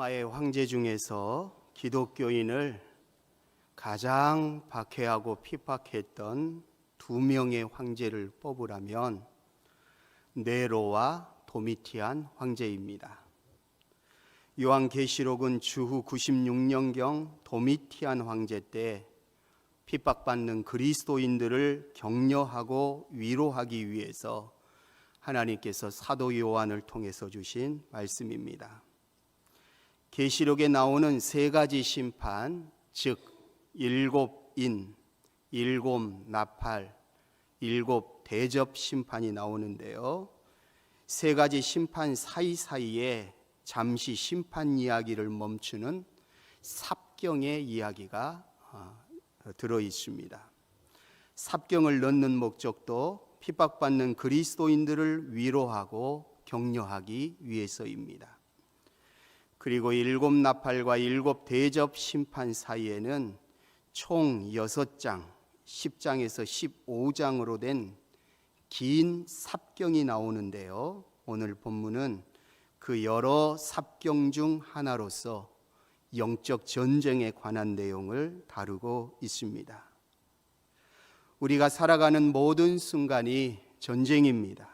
로마의 황제 중에서 기독교인을 가장 박해하고 핍박했던 두 명의 황제를 뽑으라면 네로와 도미티안 황제입니다. 요한계시록은 주후 96년경 도미티안 황제 때 핍박받는 그리스도인들을 격려하고 위로하기 위해서 하나님께서 사도 요한을 통해서 주신 말씀입니다. 계시록에 나오는 세 가지 심판, 즉 일곱 인, 일곱 나팔, 일곱 대접 심판이 나오는데요. 세 가지 심판 사이사이에 잠시 심판 이야기를 멈추는 삽경의 이야기가 들어 있습니다. 삽경을 넣는 목적도 핍박받는 그리스도인들을 위로하고 격려하기 위해서입니다. 그리고 일곱 나팔과 일곱 대접 심판 사이에는 총 6장, 10장에서 15장으로 된 긴 삽경이 나오는데요. 오늘 본문은 그 여러 삽경 중 하나로서 영적 전쟁에 관한 내용을 다루고 있습니다. 우리가 살아가는 모든 순간이 전쟁입니다.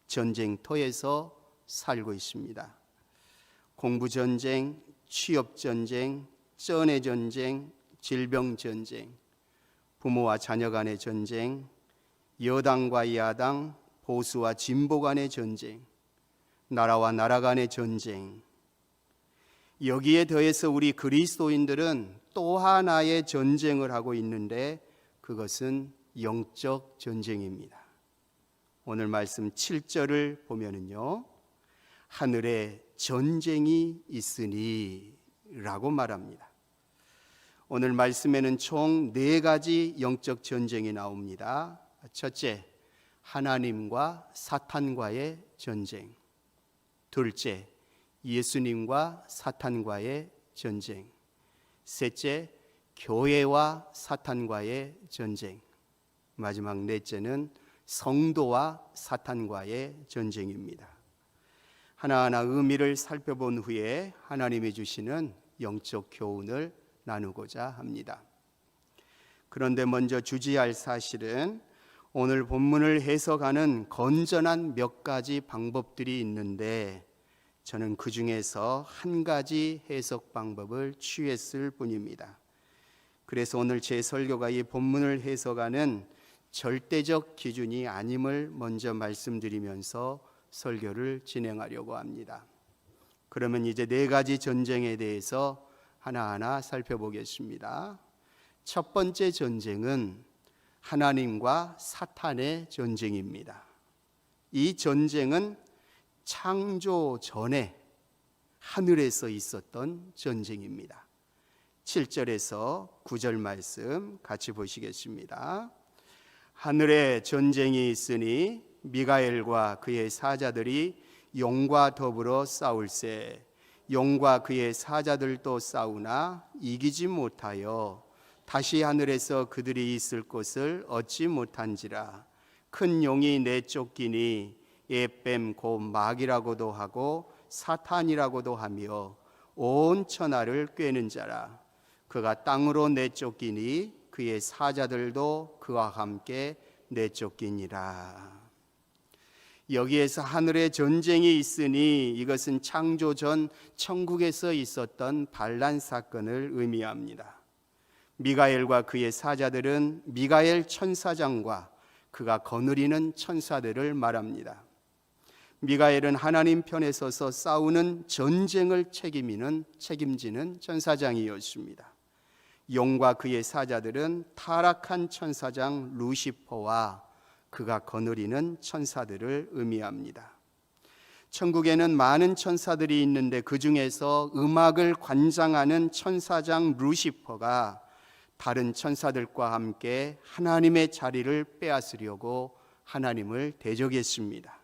전쟁터에서 살고 있습니다. 공부 전쟁, 취업 전쟁, 쩐의 전쟁, 질병 전쟁, 부모와 자녀 간의 전쟁, 여당과 야당, 보수와 진보 간의 전쟁, 나라와 나라 간의 전쟁. 여기에 더해서 우리 그리스도인들은 또 하나의 전쟁을 하고 있는데 그것은 영적 전쟁입니다. 오늘 말씀 7절을 보면은요, 하늘에 전쟁이 있으니 라고 말합니다. 오늘 말씀에는 총 4가지 영적 전쟁이 나옵니다. 첫째, 하나님과 사탄과의 전쟁. 둘째, 예수님과 사탄과의 전쟁. 셋째, 교회와 사탄과의 전쟁. 마지막 넷째는 성도와 사탄과의 전쟁입니다. 하나하나 의미를 살펴본 후에 하나님이 주시는 영적 교훈을 나누고자 합니다. 그런데 먼저 주지할 사실은 오늘 본문을 해석하는 건전한 몇 가지 방법들이 있는데 저는 그 중에서 한 가지 해석 방법을 취했을 뿐입니다. 그래서 오늘 제 설교가 이 본문을 해석하는 절대적 기준이 아님을 먼저 말씀드리면서 설교를 진행하려고 합니다. 그러면 이제 4가지 전쟁에 대해서 하나하나 살펴보겠습니다. 첫 번째 전쟁은 하나님과 사탄의 전쟁입니다. 이 전쟁은 창조 전에 하늘에서 있었던 전쟁입니다. 7절에서 9절 말씀 같이 보시겠습니다. 하늘에 전쟁이 있으니 미가엘과 그의 사자들이 용과 더불어 싸울세. 용과 그의 사자들도 싸우나 이기지 못하여 다시 하늘에서 그들이 있을 곳을 얻지 못한지라. 큰 용이 내쫓기니 에뱀 곧 마귀라고도 하고 사탄이라고도 하며 온 천하를 꿰는 자라. 그가 땅으로 내쫓기니 그의 사자들도 그와 함께 내쫓기니라. 여기에서 하늘에 전쟁이 있으니 이것은 창조 전 천국에서 있었던 반란 사건을 의미합니다. 미가엘과 그의 사자들은 미가엘 천사장과 그가 거느리는 천사들을 말합니다. 미가엘은 하나님 편에 서서 싸우는 전쟁을 책임지는 천사장이었습니다. 용과 그의 사자들은 타락한 천사장 루시퍼와 그가 거느리는 천사들을 의미합니다. 천국에는 많은 천사들이 있는데 그 중에서 음악을 관장하는 천사장 루시퍼가 다른 천사들과 함께 하나님의 자리를 빼앗으려고 하나님을 대적했습니다.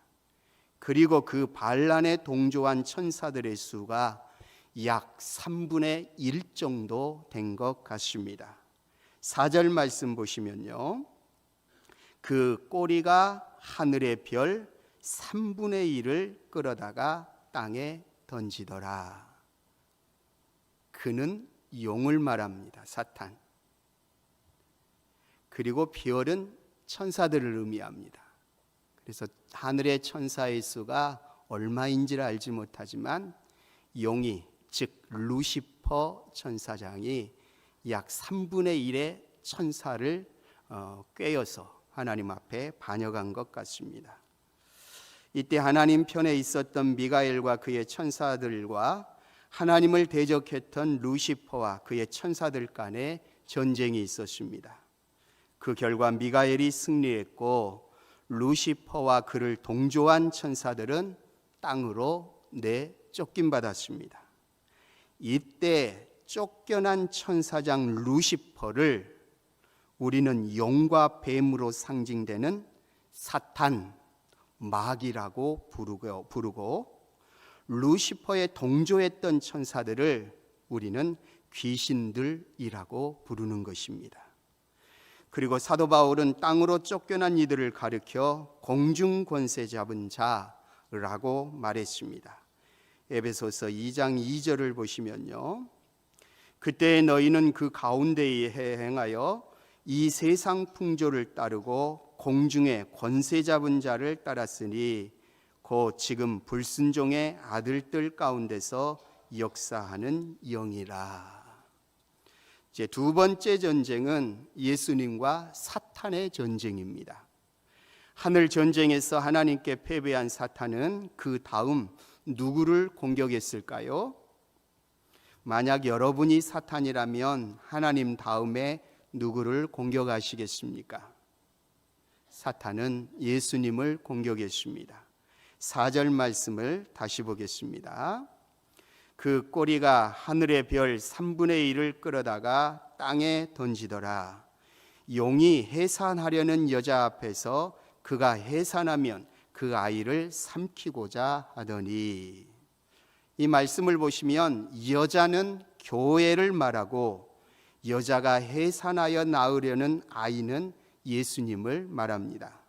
그리고 그 반란에 동조한 천사들의 수가 약 3분의 1 정도 된 것 같습니다. 4절 말씀 보시면요, 그 꼬리가 하늘의 별 3분의 1을 끌어다가 땅에 던지더라. 그는 용을 말합니다. 사탄. 그리고 별은 천사들을 의미합니다. 그래서 하늘의 천사의 수가 얼마인지를 알지 못하지만 용이, 즉 루시퍼 천사장이 약 3분의 1의 천사를 꿰어서 하나님 앞에 반역한 것 같습니다. 이때 하나님 편에 있었던 미가엘과 그의 천사들과 하나님을 대적했던 루시퍼와 그의 천사들 간에 전쟁이 있었습니다. 그 결과 미가엘이 승리했고 루시퍼와 그를 동조한 천사들은 땅으로 내쫓김받았습니다. 이때 쫓겨난 천사장 루시퍼를 우리는 용과 뱀으로 상징되는 사탄, 마귀라고 부르고 루시퍼에 동조했던 천사들을 우리는 귀신들이라고 부르는 것입니다. 그리고 사도 바울은 땅으로 쫓겨난 이들을 가리켜 공중 권세 잡은 자라고 말했습니다. 에베소서 2장 2절을 보시면요, 그때 너희는 그 가운데에 행하여 이 세상 풍조를 따르고 공중의 권세 잡은 자를 따랐으니 곧 지금 불순종의 아들들 가운데서 역사하는 영이라. 이제 두 번째 전쟁은 예수님과 사탄의 전쟁입니다. 하늘 전쟁에서 하나님께 패배한 사탄은 그 다음 누구를 공격했을까요? 만약 여러분이 사탄이라면 하나님 다음에 누구를 공격하시겠습니까? 사탄은 예수님을 공격했습니다. 4절 말씀을 다시 보겠습니다. 그 꼬리가 하늘의 별 3분의 1을 끌어다가 땅에 던지더라. 용이 해산하려는 여자 앞에서 그가 해산하면 그 아이를 삼키고자 하더니, 이 말씀을 보시면 여자는 교회를 말하고 여자가 해산하여 낳으려는 아이는 예수님을 말합니다.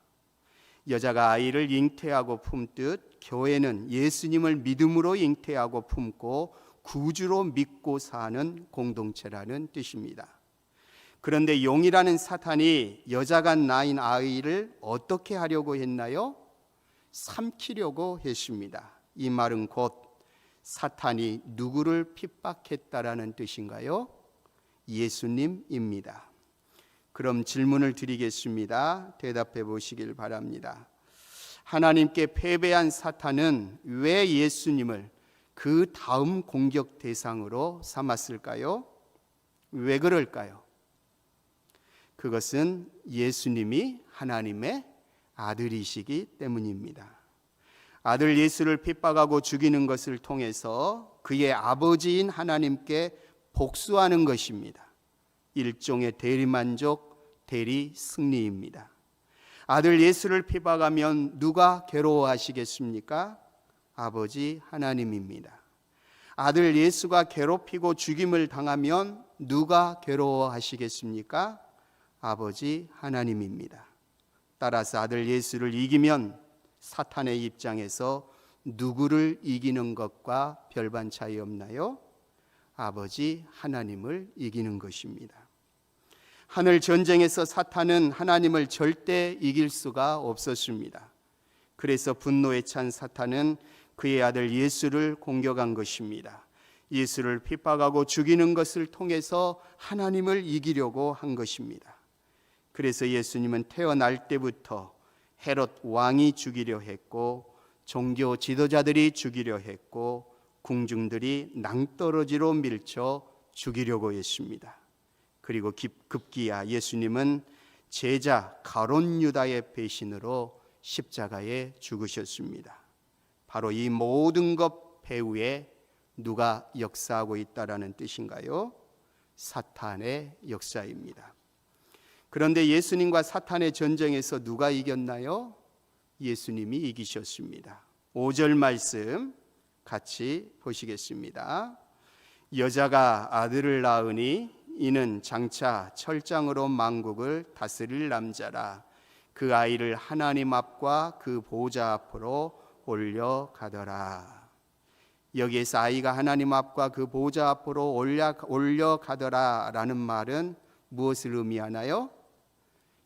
여자가 아이를 잉태하고 품듯 교회는 예수님을 믿음으로 잉태하고 품고 구주로 믿고 사는 공동체라는 뜻입니다. 그런데 용이라는 사탄이 여자가 낳은 아이를 어떻게 하려고 했나요? 삼키려고 했습니다. 이 말은 곧 사탄이 누구를 핍박했다라는 뜻인가요? 예수님입니다. 그럼 질문을 드리겠습니다. 대답해 보시길 바랍니다. 하나님께 패배한 사탄은 왜 예수님을 그 다음 공격 대상으로 삼았을까요? 왜 그럴까요? 그것은 예수님이 하나님의 아들이시기 때문입니다. 아들 예수를 핍박하고 죽이는 것을 통해서 그의 아버지인 하나님께 복수하는 것입니다. 일종의 대리만족, 대리 승리입니다. 아들 예수를 핍박하면 누가 괴로워하시겠습니까? 아버지 하나님입니다. 아들 예수가 괴롭히고 죽임을 당하면 누가 괴로워하시겠습니까? 아버지 하나님입니다. 따라서 아들 예수를 이기면 사탄의 입장에서 누구를 이기는 것과 별반 차이 없나요? 아버지 하나님을 이기는 것입니다. 하늘 전쟁에서 사탄은 하나님을 절대 이길 수가 없었습니다. 그래서 분노에 찬 사탄은 그의 아들 예수를 공격한 것입니다. 예수를 핍박하고 죽이는 것을 통해서 하나님을 이기려고 한 것입니다. 그래서 예수님은 태어날 때부터 헤롯 왕이 죽이려 했고 종교 지도자들이 죽이려 했고 궁중들이 낭떠러지로 밀쳐 죽이려고 했습니다. 그리고 급기야 예수님은 제자 가룟 유다의 배신으로 십자가에 죽으셨습니다. 바로 이 모든 것 배후에 누가 역사하고 있다라는 뜻인가요? 사탄의 역사입니다. 그런데 예수님과 사탄의 전쟁에서 누가 이겼나요? 예수님이 이기셨습니다. 5절 말씀 같이 보시겠습니다. 여자가 아들을 낳으니 이는 장차 철장으로 만국을 다스릴 남자라. 그 아이를 하나님 앞과 그 보좌 앞으로 올려가더라. 여기에서 아이가 하나님 앞과 그 보좌 앞으로 올려가더라라는 말은 무엇을 의미하나요?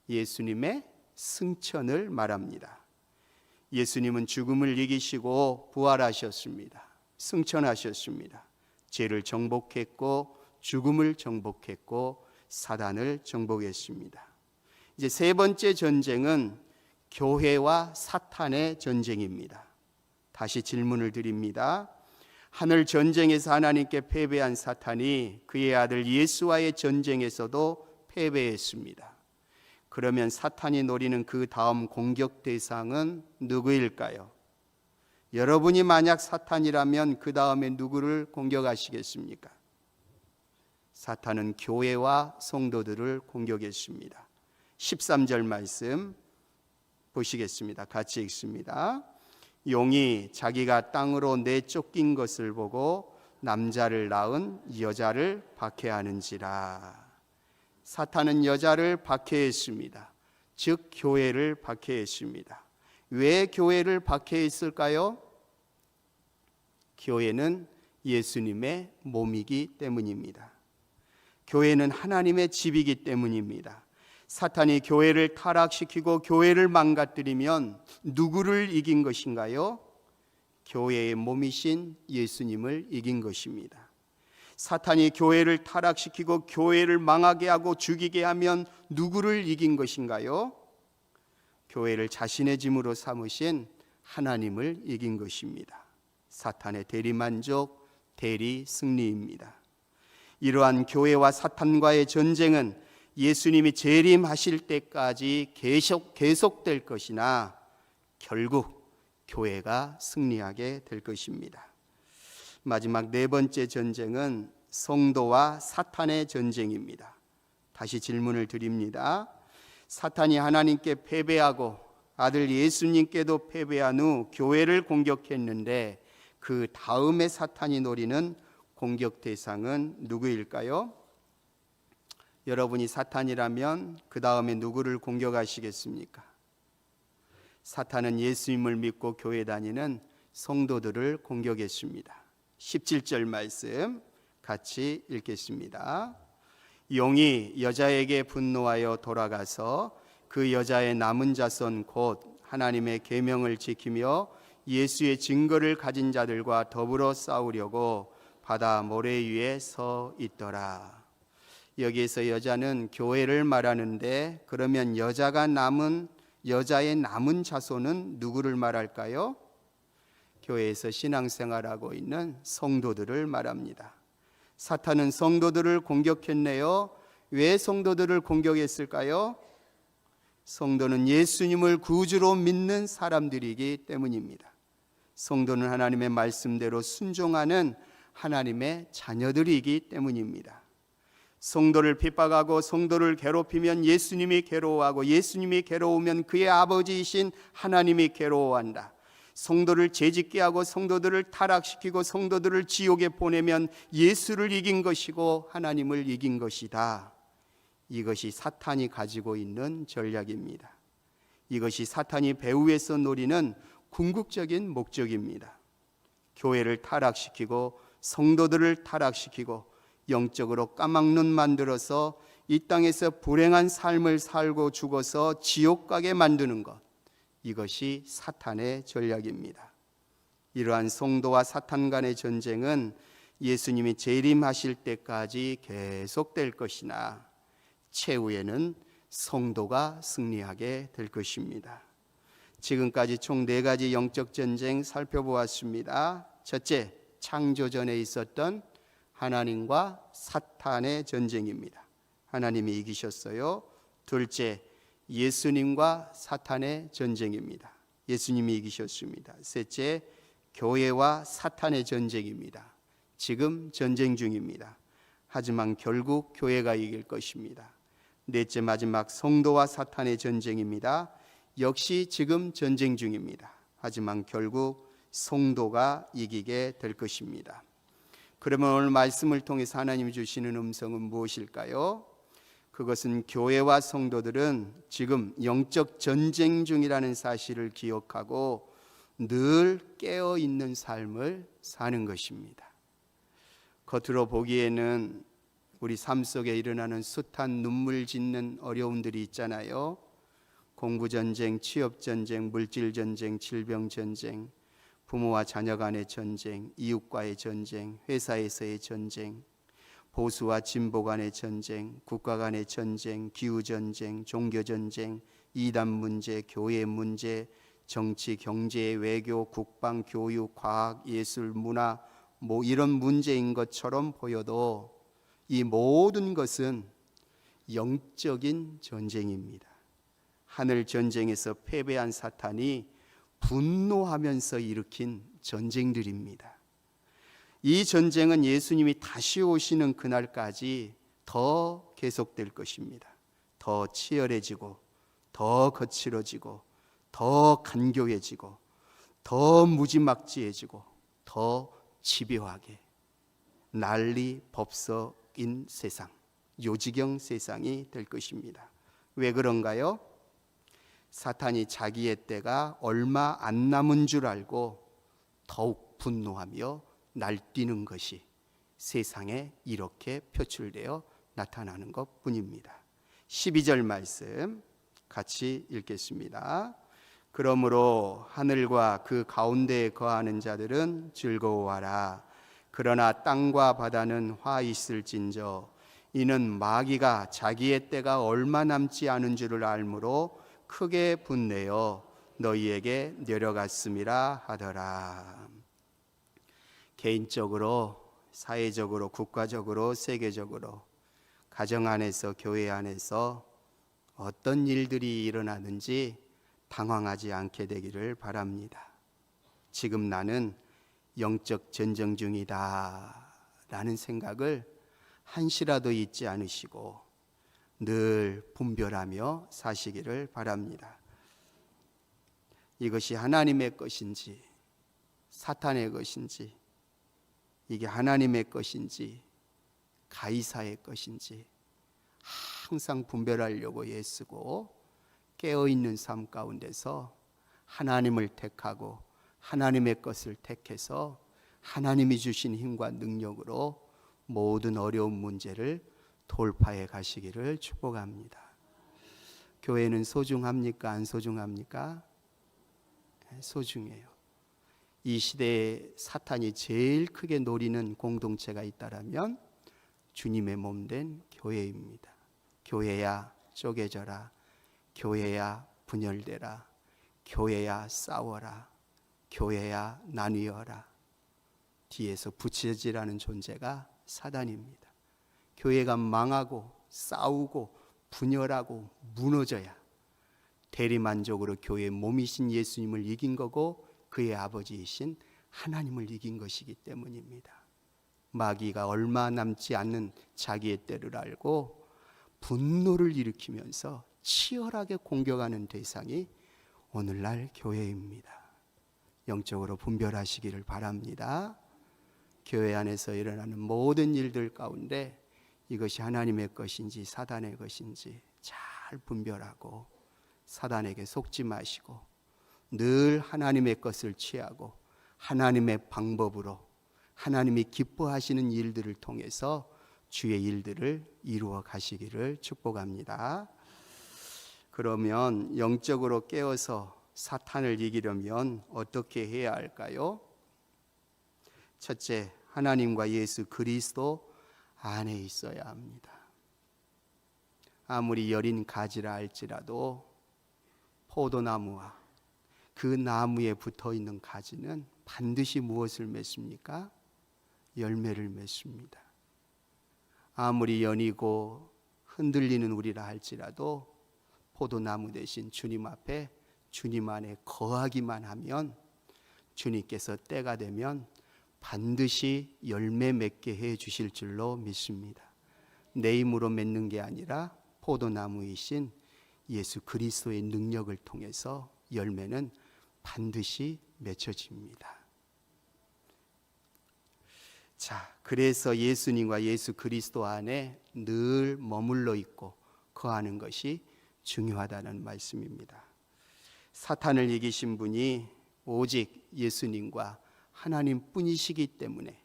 예수님의 승천을 말합니다. 예수님은 죽음을 이기시고 부활하셨습니다. 승천하셨습니다. 죄를 정복했고 죽음을 정복했고 사단을 정복했습니다. 이제 세 번째 전쟁은 교회와 사탄의 전쟁입니다. 다시 질문을 드립니다. 하늘 전쟁에서 하나님께 패배한 사탄이 그의 아들 예수와의 전쟁에서도 패배했습니다. 그러면 사탄이 노리는 그 다음 공격 대상은 누구일까요? 여러분이 만약 사탄이라면 그 다음에 누구를 공격하시겠습니까? 사탄은 교회와 성도들을 공격했습니다. 13절 말씀 보시겠습니다. 같이 읽습니다. 용이 자기가 땅으로 내쫓긴 것을 보고 남자를 낳은 여자를 박해하는지라. 사탄은 여자를 박해했습니다. 즉 교회를 박해했습니다. 왜 교회를 박해했을까요? 교회는 예수님의 몸이기 때문입니다. 교회는 하나님의 집이기 때문입니다. 사탄이 교회를 타락시키고 교회를 망가뜨리면 누구를 이긴 것인가요? 교회의 몸이신 예수님을 이긴 것입니다. 사탄이 교회를 타락시키고 교회를 망하게 하고 죽이게 하면 누구를 이긴 것인가요? 교회를 자신의 짐으로 삼으신 하나님을 이긴 것입니다. 사탄의 대리만족, 대리 승리입니다. 이러한 교회와 사탄과의 전쟁은 예수님이 재림하실 때까지 계속될 것이나 결국 교회가 승리하게 될 것입니다. 마지막 네 번째 전쟁은 성도와 사탄의 전쟁입니다. 다시 질문을 드립니다. 사탄이 하나님께 패배하고 아들 예수님께도 패배한 후 교회를 공격했는데 그 다음에 사탄이 노리는 공격 대상은 누구일까요? 여러분이 사탄이라면 그 다음에 누구를 공격하시겠습니까? 사탄은 예수님을 믿고 교회 다니는 성도들을 공격했습니다. 17절 말씀 같이 읽겠습니다. 용이 여자에게 분노하여 돌아가서 그 여자의 남은 자손 곧 하나님의 계명을 지키며 예수의 증거를 가진 자들과 더불어 싸우려고 바다 모래 위에 서 있더라. 여기에서 여자는 교회를 말하는데 그러면 여자의 남은 자손은 누구를 말할까요? 교회에서 신앙생활하고 있는 성도들을 말합니다. 사탄은 성도들을 공격했네요. 왜 성도들을 공격했을까요? 성도는 예수님을 구주로 믿는 사람들이기 때문입니다. 성도는 하나님의 말씀대로 순종하는 하나님의 자녀들이기 때문입니다. 성도를 핍박하고 성도를 괴롭히면 예수님이 괴로워하고 예수님이 괴로우면 그의 아버지이신 하나님이 괴로워한다. 성도를 죄짓게 하고 성도들을 타락시키고 성도들을 지옥에 보내면 예수를 이긴 것이고 하나님을 이긴 것이다. 이것이 사탄이 가지고 있는 전략입니다. 이것이 사탄이 배후에서 노리는 궁극적인 목적입니다. 교회를 타락시키고 성도들을 타락시키고 영적으로 까막눈 만들어서 이 땅에서 불행한 삶을 살고 죽어서 지옥 가게 만드는 것, 이것이 사탄의 전략입니다. 이러한 성도와 사탄 간의 전쟁은 예수님이 재림하실 때까지 계속될 것이나 최후에는 성도가 승리하게 될 것입니다. 지금까지 총 4가지 영적 전쟁 살펴보았습니다. 첫째, 창조전에 있었던 하나님과 사탄의 전쟁입니다. 하나님이 이기셨어요. 둘째, 예수님과 사탄의 전쟁입니다. 예수님이 이기셨습니다. 셋째, 교회와 사탄의 전쟁입니다. 지금 전쟁 중입니다. 하지만 결국 교회가 이길 것입니다. 넷째, 마지막 성도와 사탄의 전쟁입니다. 역시 지금 전쟁 중입니다. 하지만 결국 성도가 이기게 될 것입니다. 그러면 오늘 말씀을 통해서 하나님이 주시는 음성은 무엇일까요? 그것은 교회와 성도들은 지금 영적 전쟁 중이라는 사실을 기억하고 늘 깨어 있는 삶을 사는 것입니다. 겉으로 보기에는 우리 삶 속에 일어나는 숱한 눈물 짓는 어려움들이 있잖아요. 공부전쟁, 취업전쟁, 물질전쟁, 질병전쟁, 부모와 자녀 간의 전쟁, 이웃과의 전쟁, 회사에서의 전쟁, 보수와 진보 간의 전쟁, 국가 간의 전쟁, 기후전쟁, 종교전쟁, 이단 문제, 교회 문제, 정치, 경제, 외교, 국방, 교육, 과학, 예술, 문화, 이런 문제인 것처럼 보여도 이 모든 것은 영적인 전쟁입니다. 하늘 전쟁에서 패배한 사탄이 분노하면서 일으킨 전쟁들입니다. 이 전쟁은 예수님이 다시 오시는 그날까지 더 계속될 것입니다. 더 치열해지고, 더 거칠어지고, 더 간교해지고, 더 무지막지해지고, 더 집요하게 난리 법석인 세상, 요지경 세상이 될 것입니다. 왜 그런가요? 사탄이 자기의 때가 얼마 안 남은 줄 알고 더욱 분노하며 날뛰는 것이 세상에 이렇게 표출되어 나타나는 것뿐입니다. 12절 말씀 같이 읽겠습니다. 그러므로 하늘과 그 가운데에 거하는 자들은 즐거워하라. 그러나 땅과 바다는 화 있을진저 이는 마귀가 자기의 때가 얼마 남지 않은 줄을 알므로 크게 분내어 너희에게 내려갔음이라 하더라. 개인적으로, 사회적으로, 국가적으로, 세계적으로, 가정 안에서, 교회 안에서 어떤 일들이 일어나든지 당황하지 않게 되기를 바랍니다. 지금 나는 영적 전쟁 중이다 라는 생각을 한시라도 잊지 않으시고 늘 분별하며 사시기를 바랍니다. 이것이 하나님의 것인지 사탄의 것인지, 이게 하나님의 것인지 가이사의 것인지 항상 분별하려고 애쓰고 깨어있는 삶 가운데서 하나님을 택하고 하나님의 것을 택해서 하나님이 주신 힘과 능력으로 모든 어려운 문제를 돌파해 가시기를 축복합니다. 교회는 소중합니까? 안 소중합니까? 소중해요. 이 시대에 사탄이 제일 크게 노리는 공동체가 있다라면 주님의 몸된 교회입니다. 교회야 쪼개져라. 교회야 분열되라. 교회야 싸워라. 교회야 나뉘어라. 뒤에서 부채질하는 존재가 사단입니다. 교회가 망하고 싸우고 분열하고 무너져야 대리만족으로 교회의 몸이신 예수님을 이긴 거고 그의 아버지이신 하나님을 이긴 것이기 때문입니다. 마귀가 얼마 남지 않는 자기의 때를 알고 분노를 일으키면서 치열하게 공격하는 대상이 오늘날 교회입니다. 영적으로 분별하시기를 바랍니다. 교회 안에서 일어나는 모든 일들 가운데 이것이 하나님의 것인지 사단의 것인지 잘 분별하고 사단에게 속지 마시고 늘 하나님의 것을 취하고 하나님의 방법으로 하나님이 기뻐하시는 일들을 통해서 주의 일들을 이루어 가시기를 축복합니다. 그러면 영적으로 깨어서 사탄을 이기려면 어떻게 해야 할까요? 첫째, 하나님과 예수 그리스도 안에 있어야 합니다. 아무리 여린 가지라 할지라도 포도나무와 그 나무에 붙어있는 가지는 반드시 무엇을 맺습니까? 열매를 맺습니다. 아무리 연이고 흔들리는 우리라 할지라도 포도나무 대신 주님 앞에 주님 안에 거하기만 하면 주님께서 때가 되면 반드시 열매 맺게 해 주실 줄로 믿습니다. 내 힘으로 맺는 게 아니라 포도나무이신 예수 그리스도의 능력을 통해서 열매는 반드시 맺혀집니다. 자, 그래서 예수님과 예수 그리스도 안에 늘 머물러 있고 거하는 것이 중요하다는 말씀입니다. 사탄을 이기신 분이 오직 예수님과 하나님뿐이시기 때문에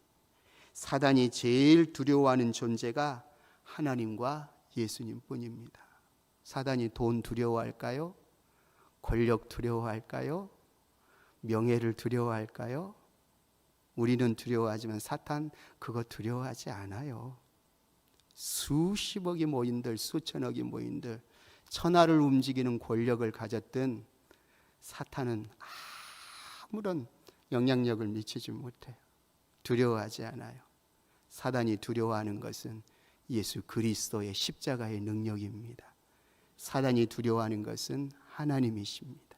사단이 제일 두려워하는 존재가 하나님과 예수님뿐입니다. 사단이 돈 두려워할까요? 권력 두려워할까요? 명예를 두려워할까요? 우리는 두려워하지만 사탄 그거 두려워하지 않아요. 수십억이 모인들, 수천억이 모인들, 천하를 움직이는 권력을 가졌던 사탄은 아무런 영향력을 미치지 못해요. 두려워하지 않아요. 사단이 두려워하는 것은 예수 그리스도의 십자가의 능력입니다. 사단이 두려워하는 것은 하나님이십니다.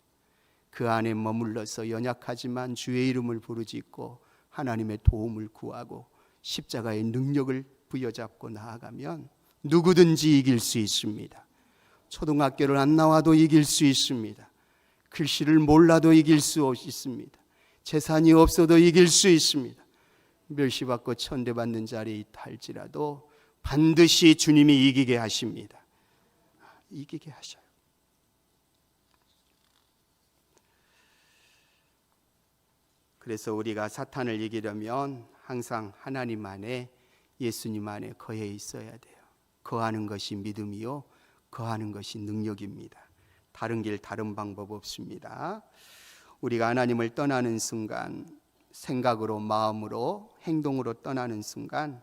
그 안에 머물러서 연약하지만 주의 이름을 부르짖고 하나님의 도움을 구하고 십자가의 능력을 부여잡고 나아가면 누구든지 이길 수 있습니다. 초등학교를 안 나와도 이길 수 있습니다. 글씨를 몰라도 이길 수 있습니다. 재산이 없어도 이길 수 있습니다. 멸시받고 천대받는 자리에 있다 할지라도 반드시 주님이 이기게 하십니다. 이기게 하셔요. 그래서 우리가 사탄을 이기려면 항상 하나님 안에, 예수님 안에 거해 있어야 돼요. 거하는 것이 믿음이요, 거하는 것이 능력입니다. 다른 길, 다른 방법 없습니다. 우리가 하나님을 떠나는 순간, 생각으로, 마음으로, 행동으로 떠나는 순간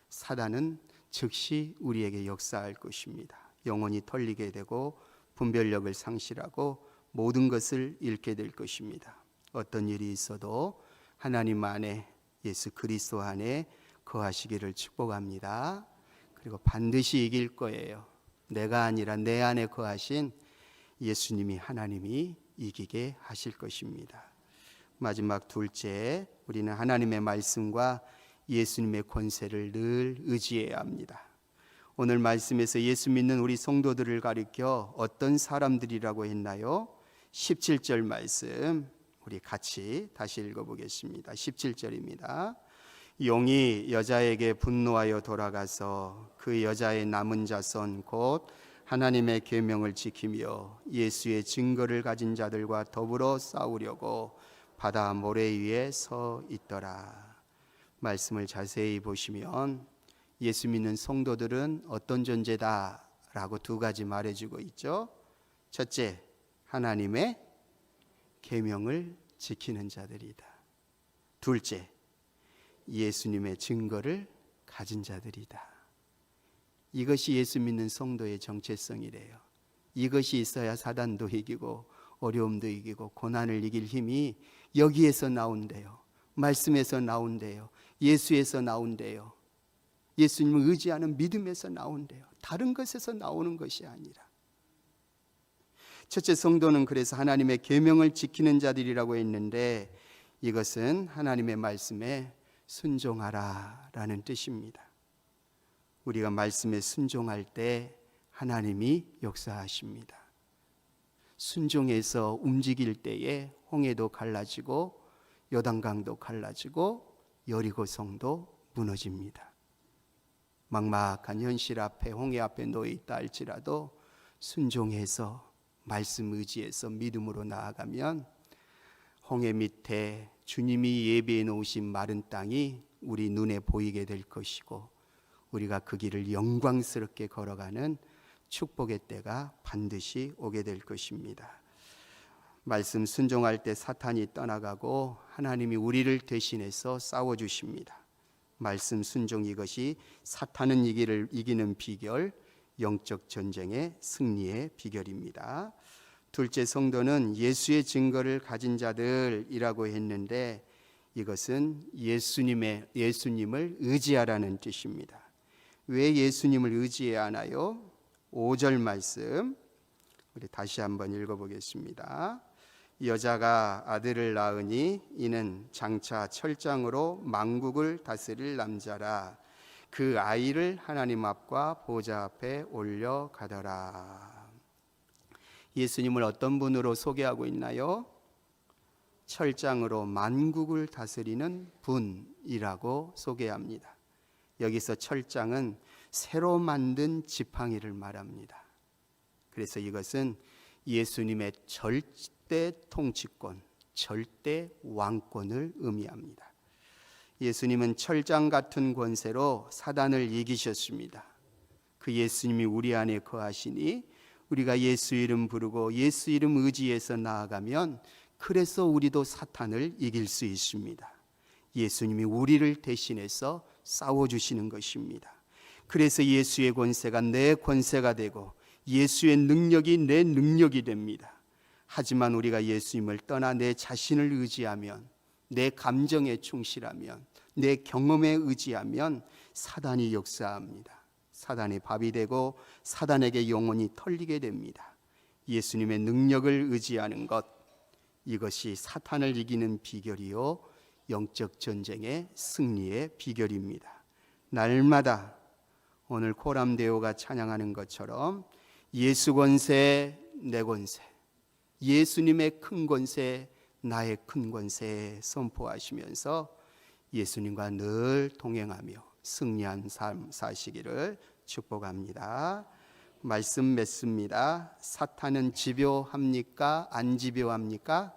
사단은 즉시 우리에게 역사할 것입니다. 영혼이 털리게 되고 분별력을 상실하고 모든 것을 잃게 될 것입니다. 어떤 일이 있어도 하나님 안에, 예수 그리스도 안에 거하시기를 축복합니다. 그리고 반드시 이길 거예요. 내가 아니라 내 안에 거하신 예수님이, 하나님이 이기게 하실 것입니다. 마지막 둘째, 우리는 하나님의 말씀과 예수님의 권세를 늘 의지해야 합니다. 오늘 말씀에서 예수 믿는 우리 성도들을 가리켜 어떤 사람들이라고 했나요? 17절 말씀 우리 같이 다시 읽어보겠습니다. 17절입니다. 용이 여자에게 분노하여 돌아가서 그 여자의 남은 자손 곧 하나님의 계명을 지키며 예수의 증거를 가진 자들과 더불어 싸우려고 바다 모래 위에 서 있더라. 말씀을 자세히 보시면 예수 믿는 성도들은 어떤 존재다라고 두 가지 말해주고 있죠. 첫째, 하나님의 계명을 지키는 자들이다. 둘째, 예수님의 증거를 가진 자들이다. 이것이 예수 믿는 성도의 정체성이래요. 이것이 있어야 사단도 이기고 어려움도 이기고 고난을 이길 힘이 여기에서 나온대요. 말씀에서 나온대요. 예수에서 나온대요. 예수님을 의지하는 믿음에서 나온대요. 다른 것에서 나오는 것이 아니라. 첫째, 성도는 그래서 하나님의 계명을 지키는 자들이라고 했는데 이것은 하나님의 말씀에 순종하라라는 뜻입니다. 우리가 말씀에 순종할 때 하나님이 역사하십니다. 순종해서 움직일 때에 홍해도 갈라지고 요단강도 갈라지고 여리고성도 무너집니다. 막막한 현실 앞에, 홍해 앞에 놓여 있다 할지라도 순종해서 말씀 의지해서 믿음으로 나아가면 홍해 밑에 주님이 예비해 놓으신 마른 땅이 우리 눈에 보이게 될 것이고 우리가 그 길을 영광스럽게 걸어가는 축복의 때가 반드시 오게 될 것입니다. 말씀 순종할 때 사탄이 떠나가고 하나님이 우리를 대신해서 싸워주십니다. 말씀 순종, 이것이 사탄은 이기는 비결, 영적 전쟁의 승리의 비결입니다. 둘째, 성도는 예수의 증거를 가진 자들이라고 했는데 이것은 예수님을 의지하라는 뜻입니다. 왜 예수님을 의지해야 하나요? 5절 말씀 우리 다시 한번 읽어보겠습니다. 여자가 아들을 낳으니 이는 장차 철장으로 만국을 다스릴 남자라. 그 아이를 하나님 앞과 보좌 앞에 올려가더라. 예수님을 어떤 분으로 소개하고 있나요? 철장으로 만국을 다스리는 분이라고 소개합니다. 여기서 철장은 새로 만든 지팡이를 말합니다. 그래서 이것은 예수님의 절대 통치권, 절대 왕권을 의미합니다. 예수님은 철장 같은 권세로 사단을 이기셨습니다. 그 예수님이 우리 안에 거하시니 우리가 예수 이름 부르고 예수 이름 의지해서 나아가면 그래서 우리도 사탄을 이길 수 있습니다. 예수님이 우리를 대신해서 싸워주시는 것입니다. 그래서 예수의 권세가 내 권세가 되고 예수의 능력이 내 능력이 됩니다. 하지만 우리가 예수님을 떠나 내 자신을 의지하면, 내 감정에 충실하면, 내 경험에 의지하면 사단이 역사합니다. 사단의 밥이 되고 사단에게 영혼이 털리게 됩니다. 예수님의 능력을 의지하는 것, 이것이 사탄을 이기는 비결이요 영적 전쟁의 승리의 비결입니다. 날마다 오늘 코람데오가 찬양하는 것처럼 예수 권세 내 권세, 예수님의 큰 권세 나의 큰 권세 선포하시면서 예수님과 늘 동행하며 승리한 삶 사시기를 축복합니다. 말씀 맺습니다. 사탄은 집요합니까? 안 집요합니까?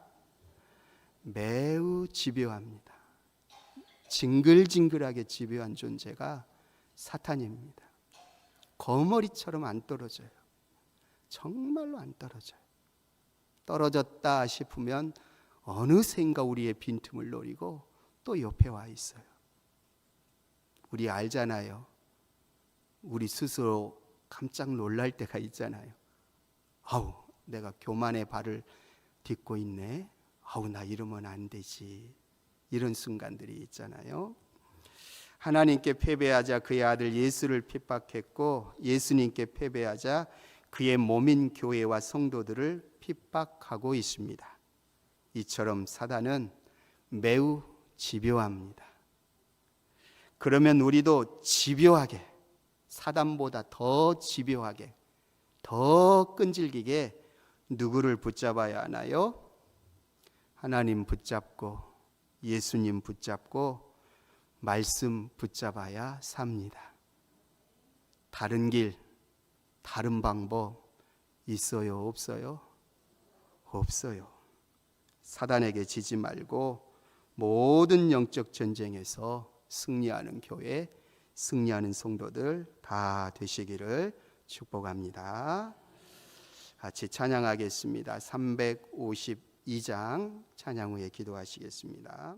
매우 집요합니다. 징글징글하게 집요한 존재가 사탄입니다. 거머리처럼 안 떨어져요. 정말로 안 떨어져요. 떨어졌다 싶으면 어느샌가 우리의 빈틈을 노리고 또 옆에 와 있어요. 우리 알잖아요. 우리 스스로 깜짝 놀랄 때가 있잖아요. 아우, 내가 교만의 발을 딛고 있네. 아우, 나 이러면 안 되지. 이런 순간들이 있잖아요. 하나님께 패배하자 그의 아들 예수를 핍박했고, 예수님께 패배하자 그의 몸인 교회와 성도들을 핍박하고 있습니다. 이처럼 사단은 매우 집요합니다. 그러면 우리도 집요하게, 사단보다 더 집요하게, 더 끈질기게 누구를 붙잡아야 하나요? 하나님 붙잡고 예수님 붙잡고 말씀 붙잡아야 삽니다. 다른 길, 다른 방법 있어요? 없어요? 없어요. 사단에게 지지 말고 모든 영적 전쟁에서 승리하는 교회, 승리하는 성도들 다 되시기를 축복합니다. 같이 찬양하겠습니다. 352장 찬양 후에 기도하시겠습니다.